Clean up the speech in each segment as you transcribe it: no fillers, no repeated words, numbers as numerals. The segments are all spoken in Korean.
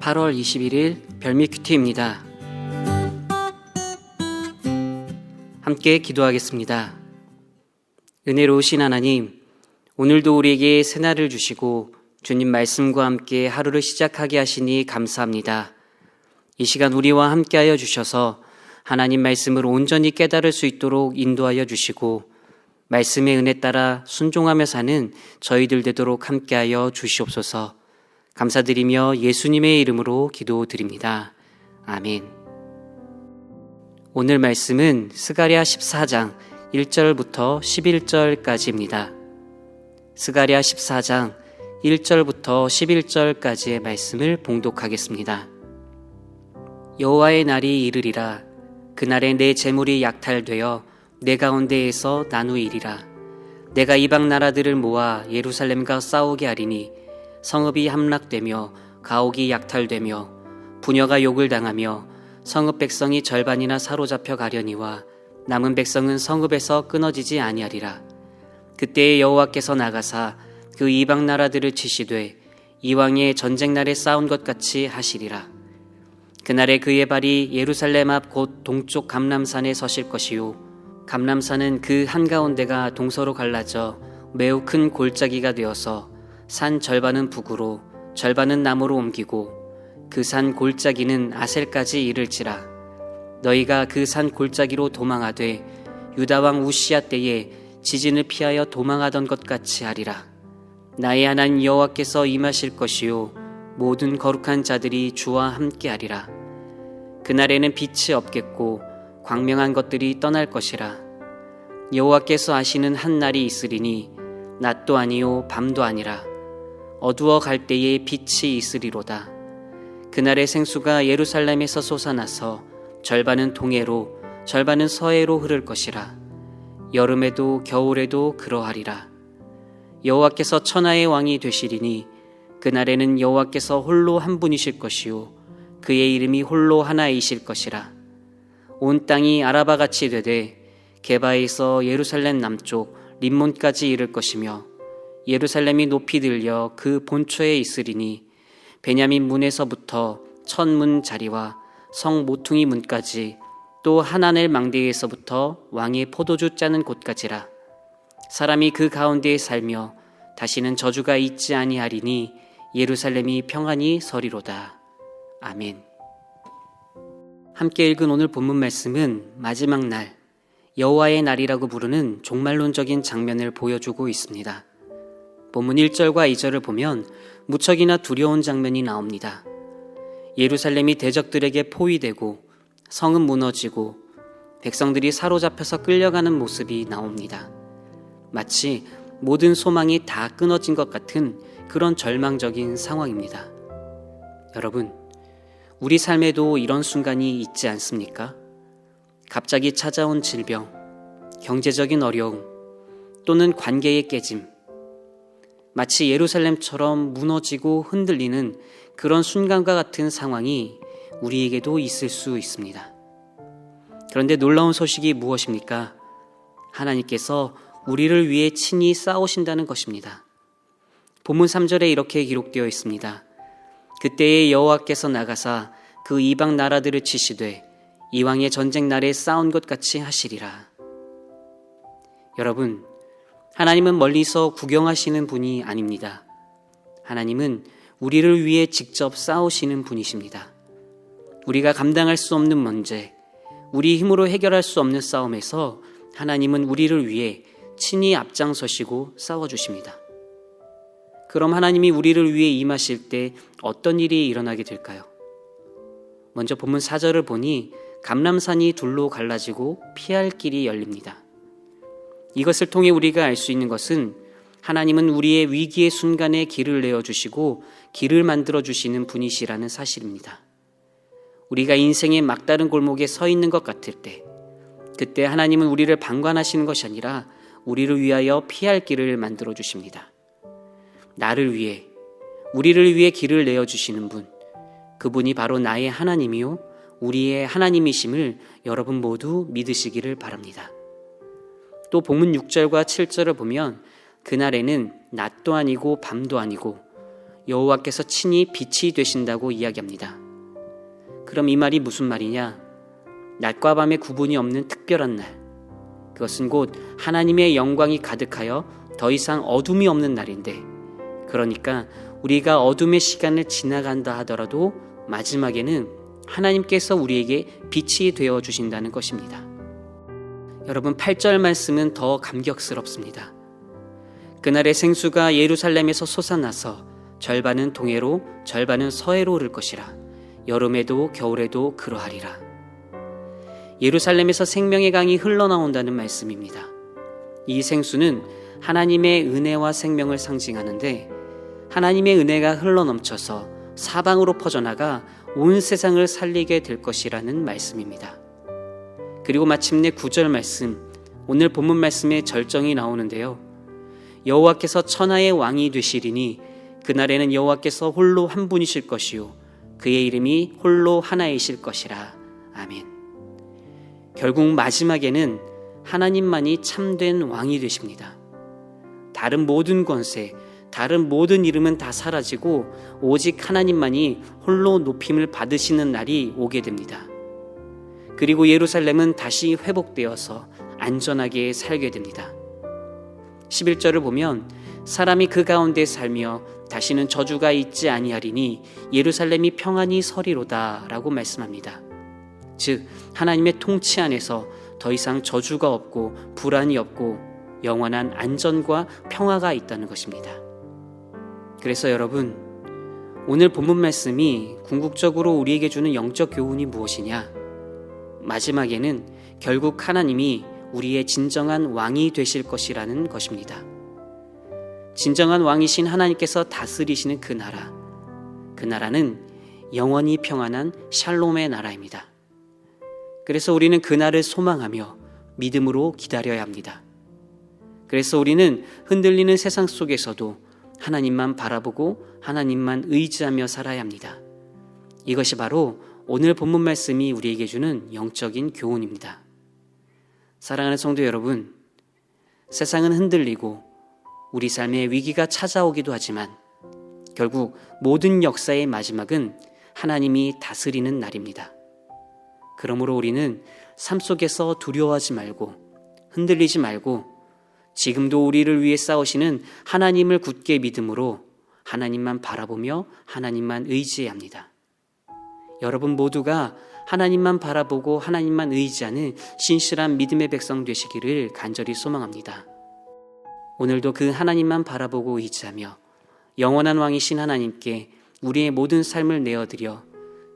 8월 21일 별미 큐티입니다. 함께 기도하겠습니다. 은혜로우신 하나님, 오늘도 우리에게 새날을 주시고 주님 말씀과 함께 하루를 시작하게 하시니 감사합니다. 이 시간 우리와 함께하여 주셔서 하나님 말씀을 온전히 깨달을 수 있도록 인도하여 주시고 말씀의 은혜 따라 순종하며 사는 저희들 되도록 함께하여 주시옵소서. 감사드리며 예수님의 이름으로 기도드립니다. 아멘. 오늘 말씀은 스가랴 14장 1절부터 11절까지입니다. 스가랴 14장 1절부터 11절까지의 말씀을 봉독하겠습니다. 여호와의 날이 이르리라. 그날에 내 재물이 약탈되어 내 가운데에서 나누이리라. 내가 이방 나라들을 모아 예루살렘과 싸우게 하리니 성읍이 함락되며 가옥이 약탈되며 부녀가 욕을 당하며 성읍 백성이 절반이나 사로잡혀 가려니와 남은 백성은 성읍에서 끊어지지 아니하리라. 그때에 여호와께서 나가사 그 이방 나라들을 치시되 이왕의 전쟁 날에 싸운 것 같이 하시리라. 그날에 그의 발이 예루살렘 앞 곧 동쪽 감람산에 서실 것이요 감람산은 그 한가운데가 동서로 갈라져 매우 큰 골짜기가 되어서 산 절반은 북으로 절반은 남으로 옮기고 그 산 골짜기는 아셀까지 이를지라. 너희가 그 산 골짜기로 도망하되 유다 왕 우시야 때에 지진을 피하여 도망하던 것 같이 하리라. 나의 하나님 여호와께서 임하실 것이요 모든 거룩한 자들이 주와 함께하리라. 그날에는 빛이 없겠고 광명한 것들이 떠날 것이라. 여호와께서 하시는 한 날이 있으리니 낮도 아니요 밤도 아니라 어두워 갈 때에 빛이 있으리로다. 그날의 생수가 예루살렘에서 솟아나서 절반은 동해로 절반은 서해로 흐를 것이라. 여름에도 겨울에도 그러하리라. 여호와께서 천하의 왕이 되시리니 그날에는 여호와께서 홀로 한 분이실 것이요 그의 이름이 홀로 하나이실 것이라. 온 땅이 아라바같이 되되 게바에서 예루살렘 남쪽 림몬까지 이를 것이며 예루살렘이 높이 들려 그 본초에 있으리니 베냐민 문에서부터 천문 자리와 성 모퉁이 문까지 또 하나넬 망대에서부터 왕의 포도주 짜는 곳까지라. 사람이 그 가운데에 살며 다시는 저주가 있지 아니하리니 예루살렘이 평안히 서리로다. 아멘. 함께 읽은 오늘 본문 말씀은 마지막 날, 여호와의 날이라고 부르는 종말론적인 장면을 보여주고 있습니다. 본문 1절과 2절을 보면 무척이나 두려운 장면이 나옵니다. 예루살렘이 대적들에게 포위되고 성은 무너지고 백성들이 사로잡혀서 끌려가는 모습이 나옵니다. 마치 모든 소망이 다 끊어진 것 같은 그런 절망적인 상황입니다. 여러분, 우리 삶에도 이런 순간이 있지 않습니까? 갑자기 찾아온 질병, 경제적인 어려움, 또는 관계의 깨짐, 마치 예루살렘처럼 무너지고 흔들리는 그런 순간과 같은 상황이 우리에게도 있을 수 있습니다. 그런데 놀라운 소식이 무엇입니까? 하나님께서 우리를 위해 친히 싸우신다는 것입니다. 본문 3절에 이렇게 기록되어 있습니다. 그때에 여호와께서 나가사 그 이방 나라들을 치시되 이왕의 전쟁 날에 싸운 것 같이 하시리라. 여러분, 하나님은 멀리서 구경하시는 분이 아닙니다. 하나님은 우리를 위해 직접 싸우시는 분이십니다. 우리가 감당할 수 없는 문제, 우리 힘으로 해결할 수 없는 싸움에서 하나님은 우리를 위해 친히 앞장서시고 싸워주십니다. 그럼 하나님이 우리를 위해 임하실 때 어떤 일이 일어나게 될까요? 먼저 본문 4절을 보니 감람산이 둘로 갈라지고 피할 길이 열립니다. 이것을 통해 우리가 알 수 있는 것은 하나님은 우리의 위기의 순간에 길을 내어주시고 길을 만들어주시는 분이시라는 사실입니다. 우리가 인생의 막다른 골목에 서 있는 것 같을 때, 그때 하나님은 우리를 방관하시는 것이 아니라 우리를 위하여 피할 길을 만들어주십니다. 나를 위해, 우리를 위해 길을 내어주시는 분, 그분이 바로 나의 하나님이요 우리의 하나님이심을 여러분 모두 믿으시기를 바랍니다. 또 본문 6절과 7절을 보면 그날에는 낮도 아니고 밤도 아니고 여호와께서 친히 빛이 되신다고 이야기합니다. 그럼 이 말이 무슨 말이냐? 낮과 밤의 구분이 없는 특별한 날, 그것은 곧 하나님의 영광이 가득하여 더 이상 어둠이 없는 날인데, 그러니까 우리가 어둠의 시간을 지나간다 하더라도 마지막에는 하나님께서 우리에게 빛이 되어 주신다는 것입니다. 여러분, 8절 말씀은 더 감격스럽습니다. 그날의 생수가 예루살렘에서 솟아나서 절반은 동해로 절반은 서해로 흐를 것이라. 여름에도 겨울에도 그러하리라. 예루살렘에서 생명의 강이 흘러나온다는 말씀입니다. 이 생수는 하나님의 은혜와 생명을 상징하는데, 하나님의 은혜가 흘러넘쳐서 사방으로 퍼져나가 온 세상을 살리게 될 것이라는 말씀입니다. 그리고 마침내 9절 말씀, 오늘 본문 말씀에 절정이 나오는데요. 여호와께서 천하의 왕이 되시리니 그날에는 여호와께서 홀로 한 분이실 것이요 그의 이름이 홀로 하나이실 것이라. 아멘. 결국 마지막에는 하나님만이 참된 왕이 되십니다. 다른 모든 권세, 다른 모든 이름은 다 사라지고 오직 하나님만이 홀로 높임을 받으시는 날이 오게 됩니다. 그리고 예루살렘은 다시 회복되어서 안전하게 살게 됩니다. 11절을 보면 사람이 그 가운데 살며 다시는 저주가 있지 아니하리니 예루살렘이 평안히 서리로다 라고 말씀합니다. 즉 하나님의 통치 안에서 더 이상 저주가 없고 불안이 없고 영원한 안전과 평화가 있다는 것입니다. 그래서 여러분, 오늘 본문 말씀이 궁극적으로 우리에게 주는 영적 교훈이 무엇이냐? 마지막에는 결국 하나님이 우리의 진정한 왕이 되실 것이라는 것입니다. 진정한 왕이신 하나님께서 다스리시는 그 나라, 그 나라는 영원히 평안한 샬롬의 나라입니다. 그래서 우리는 그 날을 소망하며 믿음으로 기다려야 합니다. 그래서 우리는 흔들리는 세상 속에서도 하나님만 바라보고 하나님만 의지하며 살아야 합니다. 이것이 바로 오늘 본문 말씀이 우리에게 주는 영적인 교훈입니다. 사랑하는 성도 여러분, 세상은 흔들리고 우리 삶에 위기가 찾아오기도 하지만 결국 모든 역사의 마지막은 하나님이 다스리는 날입니다. 그러므로 우리는 삶 속에서 두려워하지 말고 흔들리지 말고 지금도 우리를 위해 싸우시는 하나님을 굳게 믿음으로 하나님만 바라보며 하나님만 의지해야 합니다. 여러분 모두가 하나님만 바라보고 하나님만 의지하는 신실한 믿음의 백성 되시기를 간절히 소망합니다. 오늘도 그 하나님만 바라보고 의지하며 영원한 왕이신 하나님께 우리의 모든 삶을 내어드려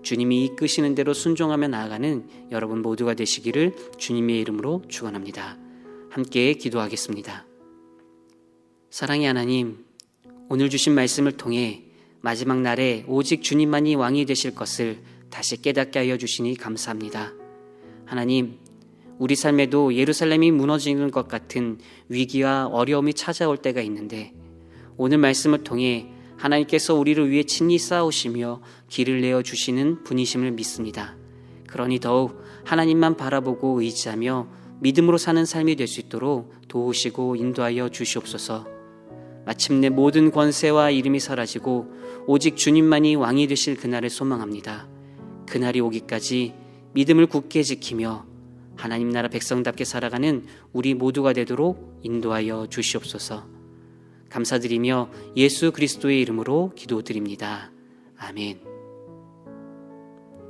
주님이 이끄시는 대로 순종하며 나아가는 여러분 모두가 되시기를 주님의 이름으로 축원합니다. 함께 기도하겠습니다. 사랑의 하나님, 오늘 주신 말씀을 통해 마지막 날에 오직 주님만이 왕이 되실 것을 다시 깨닫게 하여 주시니 감사합니다. 하나님, 우리 삶에도 예루살렘이 무너지는 것 같은 위기와 어려움이 찾아올 때가 있는데 오늘 말씀을 통해 하나님께서 우리를 위해 친히 싸우시며 길을 내어주시는 분이심을 믿습니다. 그러니 더욱 하나님만 바라보고 의지하며 믿음으로 사는 삶이 될 수 있도록 도우시고 인도하여 주시옵소서. 마침내 모든 권세와 이름이 사라지고 오직 주님만이 왕이 되실 그날을 소망합니다. 그날이 오기까지 믿음을 굳게 지키며 하나님 나라 백성답게 살아가는 우리 모두가 되도록 인도하여 주시옵소서. 감사드리며 예수 그리스도의 이름으로 기도드립니다. 아멘.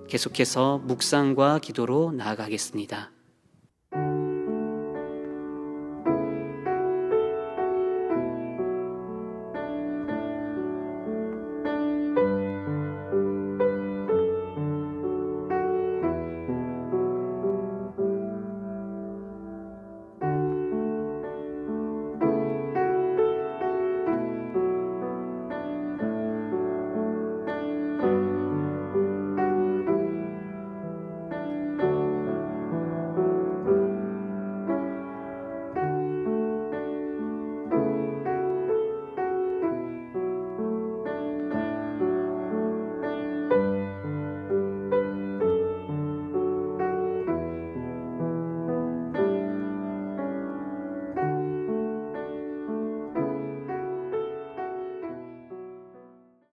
계속해서 묵상과 기도로 나아가겠습니다.